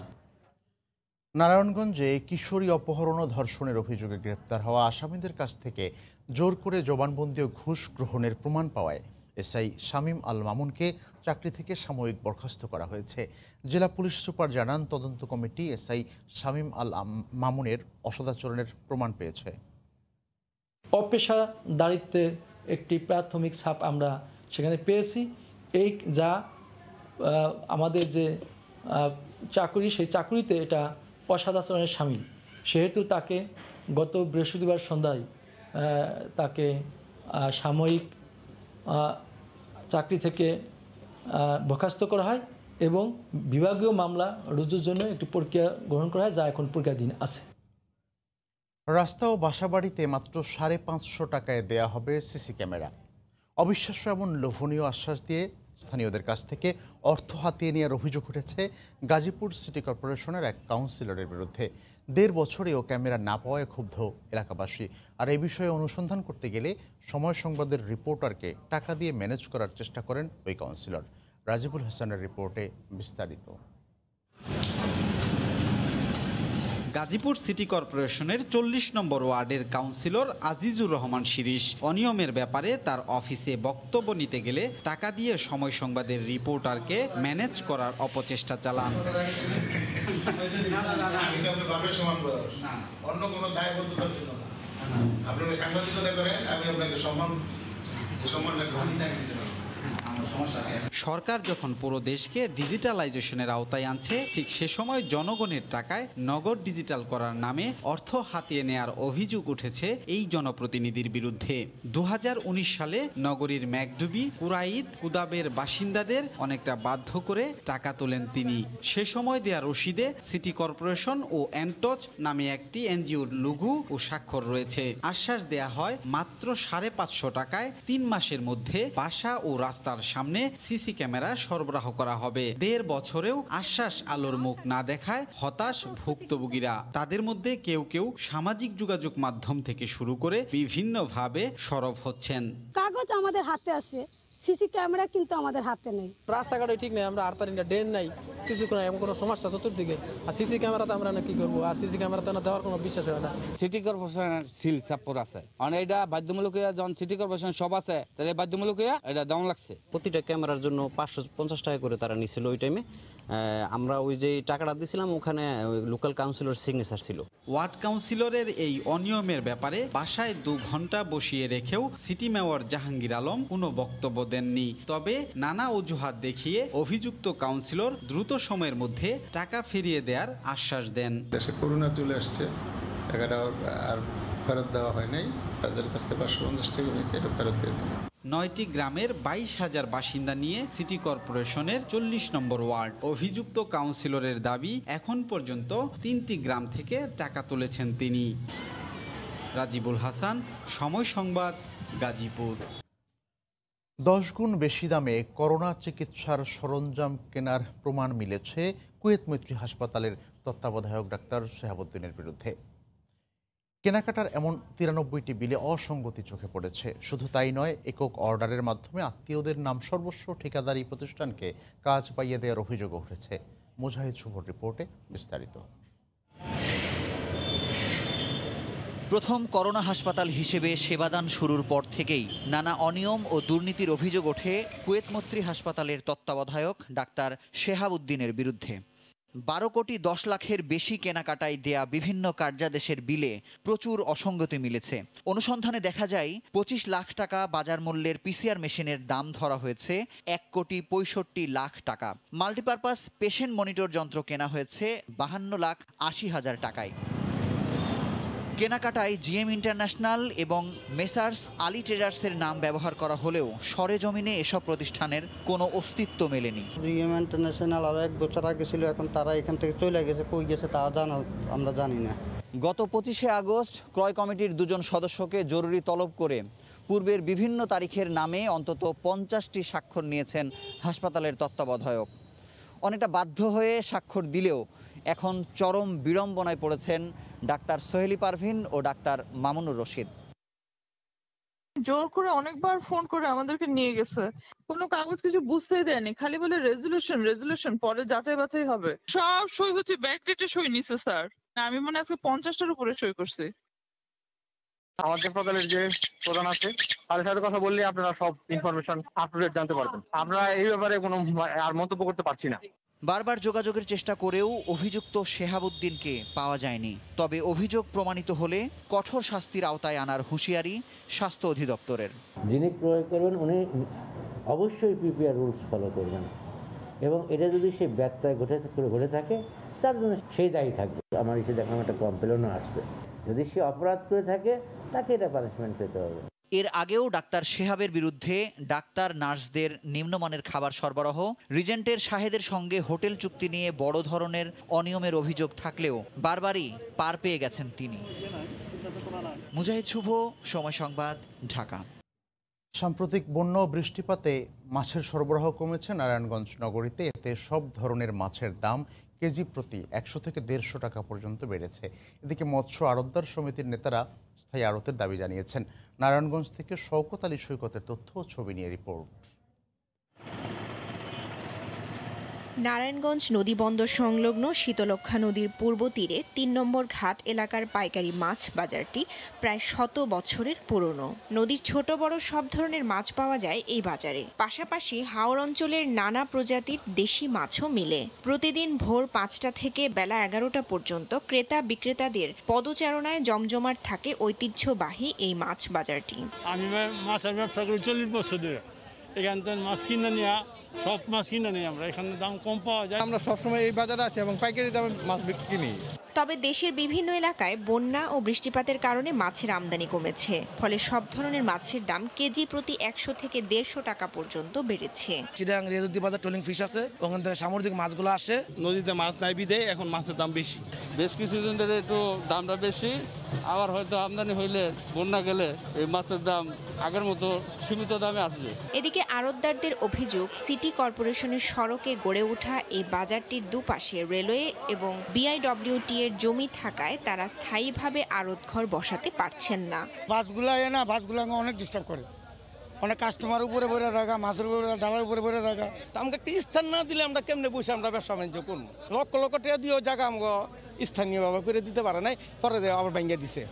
নারায়ণগঞ্জে কিশোরী অপহরণ ও ধর্ষণের অভিযোগে গ্রেপ্তার হওয়া আসামিদের কাছ থেকে জোর করে জবানবন্দি ও ঘুষ গ্রহণের প্রমাণ পাওয়ায় এসআই শামীম আল মামুনকে চাকরি থেকে সাময়িক বরখাস্ত করা হয়েছে। জেলা পুলিশ সুপার জানান, তদন্ত কমিটি এসআই শামীম আল মামুনের অসদাচরণের প্রমাণ পেয়েছে। অপেশাদারিত্বের একটি প্রাথমিক ছাপ আমরা সেখানে পেয়েছি। এই যা আমাদের যে চাকুরি, সেই চাকুরিতে এটা অসদাচরণের শামিল। সেহেতু তাকে গত বৃহস্পতিবার সন্ধ্যায় তাকে সাময়িক চাকরি থেকে বরখাস্ত করা হয় এবং বিভাগীয় মামলা রুজুর জন্য একটি প্রক্রিয়া গ্রহণ করা হয়, যা এখন প্রক্রিয়াধীন আছে। রাস্তা ও বাসাবাড়িতে মাত্র 550 টাকায় দেয়া হবে সিসি ক্যামেরা। অবিশ্বাস্য এমন লোভনীয় আশ্বাস দিয়ে স্থানীয়দের কাছ থেকে অর্থ হাতিয়ে নেওয়ার অভিযোগ উঠেছে গাজীপুর সিটি কর্পোরেশনের এক কাউন্সিলরের বিরুদ্ধে। 1.5 বছরেও ক্যামেরা না পাওয়ায় ক্ষুব্ধ এলাকাবাসী। আর এই বিষয়ে অনুসন্ধান করতে গেলে সময় সংবাদের রিপোর্টারকে টাকা দিয়ে ম্যানেজ করার চেষ্টা করেন ওই কাউন্সিলর। রাজিবুল হাসানের রিপোর্টে বিস্তারিত। গাজীপুর সিটি কর্পোরেশনের 40 নম্বর ওয়ার্ডের কাউন্সিলর আজিজুর রহমান শিরিষ অনিয়মের ব্যাপারে তার অফিসে বক্তব্য নিতে গেলে টাকা দিয়ে সময় সংবাদের রিপোর্টারকে ম্যানেজ করার অপচেষ্টা চালান। সরকার যখন পুরো দেশকে ডিজিটালাইজেশনের আওতায় আনছে, ঠিক সে সময় জনগণের টাকায় নগদ ডিজিটাল করার নামে অর্থ হাতিয়ে নেয়ার অভিযোগ উঠেছে এই জনপ্রতিনিধির বিরুদ্ধে। 2019 সালে নগরীর ম্যাকডুবি, কুরাইদ, কুদাবের বাসিন্দাদের অনেকটা বাধ্য করে টাকা তোলেন তিনি। সে সময় দেয়া রসিদে সিটি কর্পোরেশন ও এনটচ নামে একটি এনজিওর লোগো ও স্বাক্ষর রয়েছে। আশ্বাস দেয়া হয় মাত্র 550 টাকায় 3 মাসের মধ্যে বাসা ও রাস্তার সামনে সিসি ক্যামেরা সরবরাহ করা হবে। 1.5 বছরেও আশ্বাস আলোর মুখ না দেখায় হতাশ ভুক্তভোগীরা। তাদের মধ্যে কেউ কেউ সামাজিক যোগাযোগ মাধ্যম থেকে শুরু করে বিভিন্নভাবে সরব হচ্ছেন। কাগজ আমাদের হাতে আছে, সিসি ক্যামেরা কিন্তু আমাদের হাতে নেই। রাস্তাঘাটে ঠিক নেই, আমরা আর্তারিনা ড্রেন নাই, কিছু এমন কোনো সমস্যা চতুর্দিকে। আর সিসি ক্যামেরাতে আমরা কি করবো? আর সিসি ক্যামেরাতে না দেওয়ার কোনো বিশ্বাস হয় না। সিটি কর্পোরেশনের সিল চাপ্পর আছে, মানে এটা বাধ্যমূলক যখন সিটি কর্পোরেশন সব আছে, তাহলে বাধ্যমূলক এটা দেওয়া লাগছে। প্রতিটা ক্যামেরার জন্য 550 টাকা করে তারা নিছিল ওই টাইমে। আমরা ওই যে টাকাটা দিয়েছিলাম, ওখানে লোকাল কাউন্সিলর সিগনেচার ছিল। ওয়ার্ড কাউন্সিলরের এই অনিয়মের ব্যাপারে বাসায় 2 ঘন্টা বসিয়ে রেখেও সিটি মেয়র জাহাঙ্গীর আলম কোনো বক্তব্য দেননি। তবে নানা অজুহাত দেখিয়ে অভিযুক্ত কাউন্সিলর দ্রুত সময়ের মধ্যে টাকা ফিরিয়ে দেওয়ার আশ্বাস দেন। দেশে করোনা চলে আসছে, টাকাটা আর ফেরত দেওয়া হয় নাই, তাদের কাছ থেকে 550 টাকা নিয়েছে, এটা ফেরত দিয়ে দিন। 9টি গ্রামের 22,000 বাসিন্দা নিয়ে সিটি কর্পোরেশনের 40 নম্বর ওয়ার্ড। অভিযুক্ত কাউন্সিলরের দাবি, এখন পর্যন্ত 3টি গ্রাম থেকে টাকা তুলেছেন তিনি। রাজিবুল হাসান, সময় সংবাদ, গাজীপুর। 10 গুণ বেশি দামে করোনা চিকিৎসার সরঞ্জাম কেনার প্রমাণ মিলেছে কুয়েত মৈত্রী হাসপাতালের তত্ত্বাবধায়ক ডাক্তার শেহাবুদ্দিনের বিরুদ্ধে। কেনাকাটার এমন 93টি বিলে অসঙ্গতি চোখে পড়েছে। শুধু তাই নয়, একক অর্ডারের মাধ্যমে আত্মীয়দের নাম সর্বস্ব ঠিকাদারি প্রতিষ্ঠানকে কাজ পাইয়ে দেওয়ার অভিযোগ উঠেছে। মুজাহিদ শুভর রিপোর্টে বিস্তারিত। প্রথম করোনা হাসপাতাল হিসেবে সেবাদান শুরুর পর থেকেই নানা অনিয়ম ও দুর্নীতির অভিযোগ ওঠে কুয়েত মৈত্রী হাসপাতালের তত্ত্বাবধায়ক ডাক্তার শেহাবুদ্দিনের বিরুদ্ধে। 12 কোটি 10 লাখের বেশি কেনাকাটায় দেয়া বিভিন্ন কার্যাদেশের বিলে প্রচুর অসঙ্গতি মিলেছে। অনুসন্ধানে দেখা যায় 25 লাখ টাকা বাজার মূল্যের পিসিআর মেশিনের দাম ধরা হয়েছে 1 কোটি 65 লাখ টাকা। মাল্টিপারপাস পেশেন্ট মনিটর যন্ত্র কেনা হয়েছে 52 লাখ 80 হাজার টাকায়। কেনাকাটায় জিএম ইন্টারন্যাশনাল এবং মেসার্স আলী ট্রেডার্সের নাম ব্যবহার করা হলেও সরেজমিনে এসব প্রতিষ্ঠানের কোনো অস্তিত্ব মেলেনি। জিএম ইন্টারন্যাশনাল আরও 1 বছর আগে ছিল, এখন তারা এখান থেকে চলে গেছে, কই গেছে তা আমরা জানি না। গত 25শে আগস্ট ক্রয় কমিটির 2 জন সদস্যকে জরুরি তলব করে পূর্বের বিভিন্ন তারিখের নামে অন্তত 50টি স্বাক্ষর নিয়েছেন হাসপাতালের তত্ত্বাবধায়ক। অনেকটা বাধ্য হয়ে স্বাক্ষর দিলেও এখন চরম বিড়ম্বনায় পড়েছেন ডাক্তার সোহেলি পারভিন ও ডাক্তার মামুনুর রশিদ। জোর করে অনেকবার ফোন করে আমাদেরকে নিয়ে গেছে, কোনো কাগজ কিছু বুঝতেই দেয়নি, খালি বলে রেজুলেশন পরে যাচাই বাছাই হবে। সব সই হচ্ছে ব্যাক ডেটে সই নিছে স্যার। আমি মনে আজকে 50টার উপরে সই করছি। আমাদের হাসপাতালের যে প্রধান আছে তাদের সাথে কথা বললে আপনারা সব ইনফরমেশন আপ টু ডেট জানতে পারবেন। আমরা এই ব্যাপারে কোনো আর মন্তব্য করতে পারছি না। বারবার যোগাযোগের চেষ্টা করেও অভিযুক্ত শেহাবুদ্দিনকে পাওয়া যায়নি। তবে অভিযোগ প্রমাণিত হলে কঠোর শাস্তির আওতায় আনার হুঁশিয়ারি স্বাস্থ্য অধিদপ্তরের। যিনি প্রয়োগ করবেন উনি অবশ্যই পিপিআর রুলস ফলো করবেন এবং এটা যদি সে ব্যত্যয় ঘটে থাকে তার জন্য সেই দায়ী থাকবে। আমার এসে দেখলাম একটা কমপ্লেনও আসছে, যদি সে অপরাধ করে থাকে তাকে এটা পানিশমেন্ট পেতে হবে। এর আগেও ডাক্তার শেহাবের বিরুদ্ধে ডাক্তার নার্সদের নিম্নমানের খাবার সরবরাহ, রিজেন্টের শাহেদের সঙ্গে হোটেল চুক্তি নিয়ে বড় ধরনের অনিয়মের অভিযোগ থাকলেও বারবারই পার পেয়ে গেছেন তিনি। মুজাহিদ শুভ, সময় সংবাদ, ঢাকা। সাম্প্রতিক বন্যা ও বৃষ্টিপাতে মাছের সরবরাহ কমেছে নারায়ণগঞ্জ নগরীতে। এতে সব ধরনের মাছের দাম কেজি প্রতি 100 থেকে 150 টাকা পর্যন্ত বেড়েছে। এদিকে মৎস্য আড়তদার সমিতির নেতারা স্থায়ী আড়তের দাবি জানিয়েছেন। নারায়ণগঞ্জ থেকে শওকত আলী সৈকতের তথ্য ও ছবি নিয়ে রিপোর্ট। নারায়ণগঞ্জ নদীবন্দর সংলগ্ন শীতলক্ষ্যা নদীর পূর্ব তীরে 3 নম্বর ঘাট এলাকার পাইকারি মাছ বাজারটি প্রায় 100 বছরের পুরনো। নদীর ছোট বড় সব ধরনের মাছ পাওয়া যায় এই বাজারে। পাশাপাশি হাওর অঞ্চলের নানা প্রজাতির দেশি মাছও মিলে। প্রতিদিন ভোর 5টা থেকে বেলা 11টা পর্যন্ত ক্রেতা বিক্রেতাদের পদচারণায় জমজমাট থাকে ঐতিহ্যবাহী এই মাছ বাজারটি। আমি মাছের ব্যবসা করি 40 বছর ধরে। এখান থেকে মাছ কিনে নেওয়া, সব মাছ কিনে নেই আমরা, এখানে দাম কম পাওয়া যায়। আমরা সবসময় এই বাজারে আছি এবং পাইকারি দামে মাছ কিনি। তবে দেশের বিভিন্ন এলাকায় বন্যা ও বৃষ্টিপাতের কারণে মাছের আমদানি কমেছে। ফলে সব ধরনের মাছের দাম কেজি প্রতি 100 থেকে 150 টাকা পর্যন্ত বেড়েছে। চিটাং রেজুদ্দি বাজার ট্রলিং ফিশ আছে, ওখান থেকে সামুদ্রিক মাছগুলো আসে। নদীতে মাছ নাই বিধে এখন মাছের দাম বেশি। বেশ কিছুদিন ধরে একটু দামটা বেশি, আবার হয়তো আমদানি হইলে বন্যা গেলে এই মাছের দাম আগের মতো সীমিত দামে আসবে। এদিকে আড়তদারদের অভিযোগ, সিটি কর্পোরেশনের সড়কে গড়ে ওঠা এই বাজারটির দুপাশে রেলওয়ে এবং বিআইডব্লিউটি এর জমি থাকায় তারা স্থায়ীভাবে আড়তঘর বসাতে পারছেন না। বাসগুলো অনেক ডিস্টার্ব করে, অনেক কাস্টমার উপরে বসে থাকা, মাছের উপরে, ডালার উপরে বসে থাকা। আমাকে একটা স্থান না দিলে আমরা কেমনে বসে আমরা ব্যবসা বাণিজ্য করবো? লক্ষ লক্ষ টাকা দিয়েও জায়গা আমাকে স্থানীয়ভাবে করে দিতে পারে নাই, পরে আবার ভেঙে দিছে।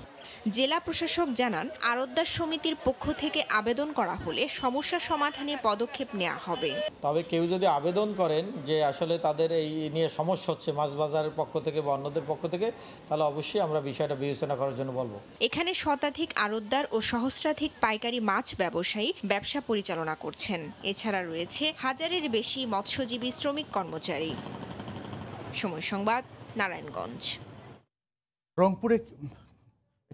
জেলা প্রশাসক জানান, আড়তদার সমিতির পক্ষ থেকে আবেদন করা হলে সমস্যা সমাধানে পদক্ষেপ নেওয়া হবে। তবে কেউ যদি আবেদন করেন যে আসলে তাদের এই নিয়ে সমস্যা হচ্ছে মাছ বাজারের পক্ষ থেকে বা অন্যদের পক্ষ থেকে, তাহলে অবশ্যই আমরা বিষয়টা বিবেচনা করার জন্য বলবো। এখানে শতাধিক আড়তদার ও সহস্রাধিক পাইকারি মাছ ব্যবসায়ী ব্যবসা পরিচালনা করছেন। এছাড়া রয়েছে হাজারের বেশি মৎস্যজীবী শ্রমিক কর্মচারী। সময় সংবাদ, নারায়ণগঞ্জ। রংপুরে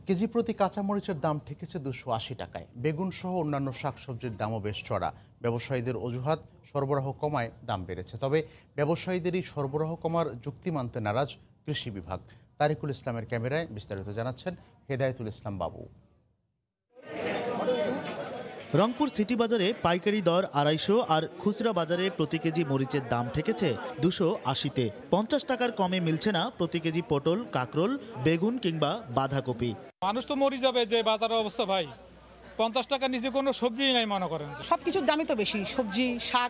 কেজি প্রতি কাঁচামরিচের দাম ঠেকেছে 280 টাকায়। বেগুন সহ অন্যান্য শাকসবজির দামও বেশ চড়া। ব্যবসায়ীদের অজুহাত, সরবরাহ কমায় দাম বেড়েছে। তবে ব্যবসায়ীদেরই সরবরাহ কমার যুক্তি মানতে নারাজ কৃষি বিভাগ। তারিকুল ইসলামের ক্যামেরায় বিস্তারিত জানাচ্ছেন হেদায়েতুল ইসলাম বাবু। রংপুর সিটি বাজারে পাইকারি দর 250 আর খুচরা বাজারে প্রতি কেজি মরিচের দাম ঠেকেছে 280-তে। 50 টাকার কমে মিলছে না প্রতি কেজি পটল, কাকরোল, বেগুন কিংবা বাঁধাকপি। মানুষ তো মরে যাবে যে বাজারের অবস্থা ভাই। 50 টাকার নিচে কোনো সবজি নাই মনে করেন। সবকিছুর দামই তো বেশি, সবজি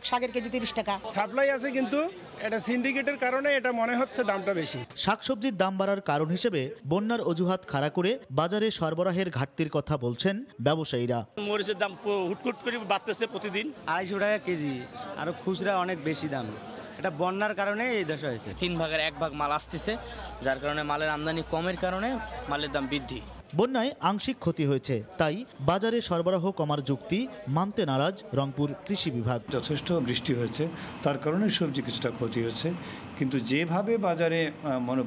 শাকের কেজি 30 টাকা। সাপ্লাই আছে কিন্তু এটা সিন্ডিকেটের কারণে এটা মনে হচ্ছে দামটা বেশি। শাকসবজির দাম বাড়ার কারণ হিসেবে বন্যার অজুহাত খাড়া করে বাজারে সরবরাহের ঘাটতির কথা বলছেন ব্যবসায়ীরা। মরিচের দাম হুটকুট করে বাড়তেছে প্রতিদিন, 250 টাকা কেজি, আর খুচরা অনেক বেশি দাম। এটা বন্যার কারণে এই দশা হয়েছে। 3 ভাগের 1 ভাগ মাল আসতেছে, যার কারণে মালের আমদানি কমের কারণে মালের দাম বৃদ্ধি। বন্যায় আংশিক ক্ষতি হয়েছে, তাই বাজারে সরবরাহ কমার যুক্তি মানতে নারাজ রংপুর কৃষি বিভাগ। যথেষ্ট বৃষ্টি হয়েছে, তার কারণে সবজি কিছুটা ক্ষতি হচ্ছে, কিন্তু যেভাবে বাজারে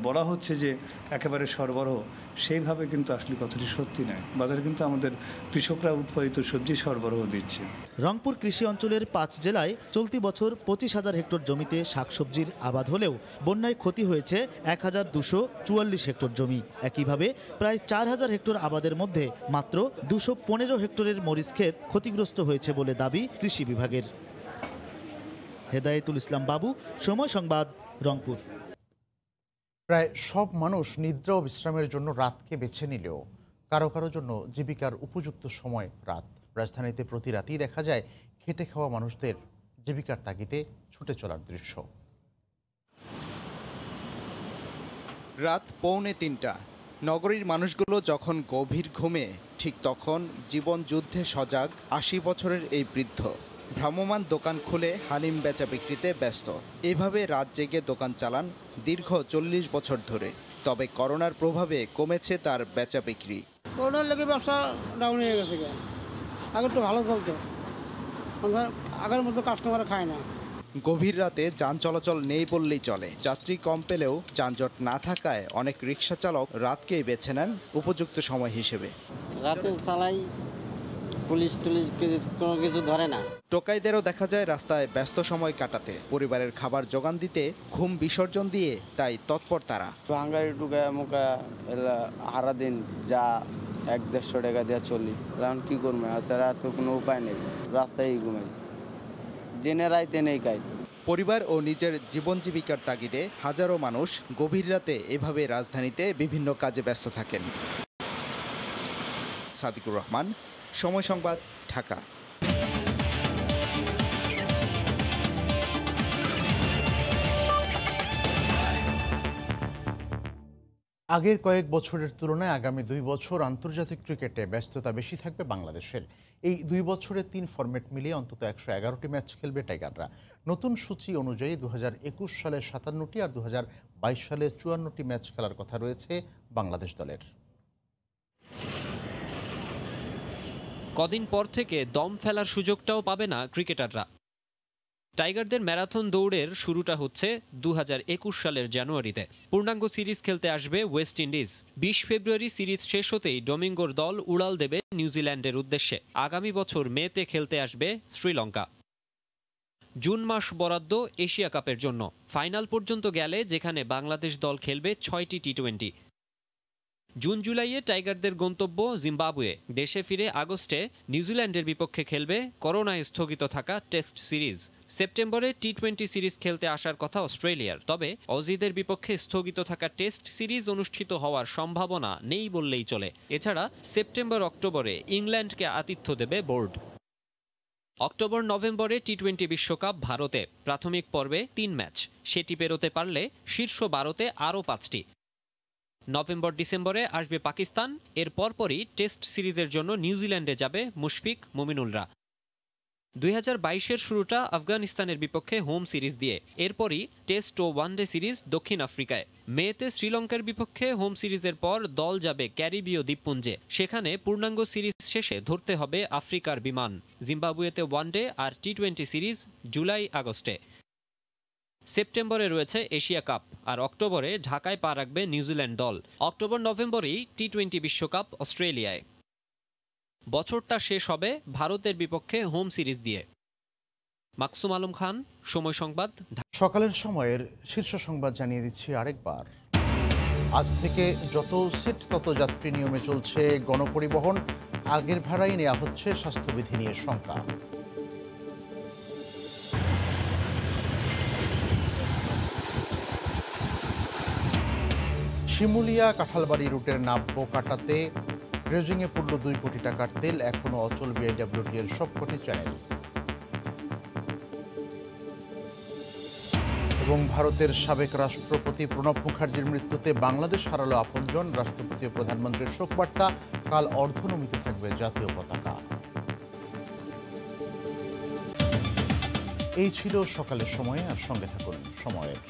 বলা হচ্ছে যে একেবারে সরবরাহ, সেইভাবে কিন্তু আসলে কথাটি সত্যি নয়। বাজারে কিন্তু আমাদের কৃষকরা উৎপাদিত সবজি সরবরাহ দিচ্ছে। রংপুর কৃষি অঞ্চলের 5 জেলায় চলতি বছর 25,000 হেক্টর জমিতে শাকসবজির আবাদ হলেও বন্যায় ক্ষতি হয়েছে 1,244 হেক্টর জমি। একইভাবে প্রায় 4,000 হেক্টর আবাদের মধ্যে মাত্র 215 হেক্টরের মরিচ ক্ষেত ক্ষতিগ্রস্ত হয়েছে বলে দাবি কৃষি বিভাগের। হেদায়েতুল ইসলাম বাবু, সময় সংবাদ, রংপুর। প্রায় সব মানুষ নিদ্রা ও বিশ্রামের জন্য রাতকে বেছে নিলেও কারো কারো জন্য জীবিকার উপযুক্ত সময় রাত। রাজধানীতে প্রতি রাতেই দেখা যায় খেটে খাওয়া মানুষদের জীবিকার তাগিদে ছুটে চলার দৃশ্য। রাত 2:45, নগরীর মানুষগুলো যখন গভীর ঘুমে, ঠিক তখন জীবন যুদ্ধে সজাগ 80 বছরের এই বৃদ্ধ ভ্রাম্যমাণ দোকান খুলে হালিম বেচা বিক্রিতে ব্যস্ত। এভাবে রাত জেগে দোকান চালান দীর্ঘ 40 বছর ধরে। তবে করোনার প্রভাবে কমেছে তার বেচা বিক্রি। করোনার লেগে ব্যবসা ডাউন হয়ে গেছে, আগে তো ভালো চলতো, আগের মতো কাস্টমার খায় না। গভীর রাতে যান চলাচল নেই বললেই চলে। যাত্রী কম পেলেও যানজট না থাকায় অনেক রিক্সা চালক রাতকেই বেছে নেন উপযুক্ত সময় হিসেবে। রাতে চালাই, পুলিশ কোনো কিছু ধরে না। টোকাইদেরও দেখা যায় রাস্তায় ব্যস্ত সময় কাটাতে, পরিবারের খাবার জোগান দিতে ঘুম বিসর্জন দিয়ে তাই তৎপর তারা। ভাঙ্গারি টুকা মুখা এলা হারা দিন যা 100-150 টাকা দিয়ে চলি। এখন কি করবো, এছাড়া তো কোনো উপায় নেই, রাস্তায় ঘুমাই, জেনে রাইতে নেই কাজ। পরিবার ও নিজের জীবন জীবিকার তাগিদে হাজারো মানুষ গভীর রাতে এভাবে রাজধানীতে বিভিন্ন কাজে ব্যস্ত থাকেন। সাদিকুর রহমান, সময় সংবাদ, ঢাকা। আগের কয়েক বছরের তুলনায় আগামী 2 বছর আন্তর্জাতিক ক্রিকেটে ব্যস্ততা বেশি থাকবে বাংলাদেশের। এই 2 বছরে 3 ফরম্যাট মিলিয়ে অন্তত 111টি ম্যাচ খেলবে টাইগাররা। নতুন সূচি অনুযায়ী 2021 সালে 57টি আর 2022 সালে 54টি ম্যাচ খেলার কথা রয়েছে বাংলাদেশ দলের। কদিন পর থেকে দম ফেলার সুযোগটাও পাবে না ক্রিকেটাররা। টাইগারদের ম্যারাথন দৌড়ের শুরুটা হচ্ছে 2021 সালের জানুয়ারিতে। পূর্ণাঙ্গ সিরিজ খেলতে আসবে ওয়েস্ট ইন্ডিজ। 20 ফেব্রুয়ারি সিরিজ শেষ হতেই ডোমিঙ্গোর দল উড়াল দেবে নিউজিল্যান্ডের উদ্দেশ্যে। আগামী বছর মেতে খেলতে আসবে শ্রীলঙ্কা। জুন মাস বরাদ্দ এশিয়া কাপের জন্য। ফাইনাল পর্যন্ত গেলে যেখানে বাংলাদেশ দল খেলবে 6টি টি-20। জুন জুলাইয়ে টাইগারদের গন্তব্য জিম্বাবুয়ে। দেশে ফিরে আগস্টে নিউজিল্যান্ডের বিপক্ষে খেলবে করোনায় স্থগিত থাকা টেস্ট সিরিজ। সেপ্টেম্বরে টি-20 সিরিজ খেলতে আসার কথা অস্ট্রেলিয়ার। তবে অজিদের বিপক্ষে স্থগিত থাকা টেস্ট সিরিজ অনুষ্ঠিত হওয়ার সম্ভাবনা নেই বললেই চলে। এছাড়া সেপ্টেম্বর অক্টোবরে ইংল্যান্ডকে আতিথ্য দেবে বোর্ড। অক্টোবর নভেম্বরে টি-20 বিশ্বকাপ ভারতে। প্রাথমিক পর্বে 3 ম্যাচ, সেটি পেরোতে পারলে শীর্ষ 12তে আরও 5টি। নভেম্বর ডিসেম্বরে আসবে পাকিস্তান। এর পরপরই টেস্ট সিরিজের জন্য নিউজিল্যান্ডে যাবে মুশফিক, মুমিনুলরা। 2022-এর শুরুটা আফগানিস্তানের বিপক্ষে হোম সিরিজ দিয়ে। এরপরই টেস্ট ও ওয়ানডে সিরিজ দক্ষিণ আফ্রিকায়। মেতে শ্রীলঙ্কার বিপক্ষে হোম সিরিজের পর দল যাবে ক্যারিবীয় দ্বীপপুঞ্জে। সেখানে পূর্ণাঙ্গ সিরিজ শেষে ধরতে হবে আফ্রিকার বিমান। জিম্বাবুয়েতে ওয়ানডে আর টি-20 সিরিজ জুলাই আগস্টে। সেপ্টেম্বরে রয়েছে এশিয়া কাপ, আর অক্টোবরে ঢাকায় পা রাখবে নিউজিল্যান্ড দল। অক্টোবর নভেম্বরেই টি-20 বিশ্বকাপ অস্ট্রেলিয়ায়। বছরটা শেষ হবে ভারতের বিপক্ষে হোম সিরিজ দিয়ে। মাকসুম আলম খান, সময় সংবাদ। সকালের সময়ের শীর্ষ সংবাদ জানিয়ে দিচ্ছি আরেকবার। আজ থেকে যত সিট তত যাত্রী নিয়মে চলছে গণপরিবহন, আগের ভাড়াই নেওয়া হচ্ছে স্বাস্থ্যবিধি নিয়ে শঙ্কা। শিমুলিয়া কাঁঠালবাড়ি রুটের নাব্য কাটাতে ড্রেজিংয়ে পড়ল 2 কোটি টাকার তেল, এখনও অচল বিআইডব্লিউটি এর সবকটি চ্যানেল। এবং ভারতের সাবেক রাষ্ট্রপতি প্রণব মুখার্জির মৃত্যুতে বাংলাদেশ হারালো আপনজন, রাষ্ট্রপতি ও প্রধানমন্ত্রীর শোকবার্তা, কাল অর্ধনমিত থাকবে জাতীয় পতাকা। এই ছিল সকালের সময়, আর সঙ্গে থাকুন সময়ের।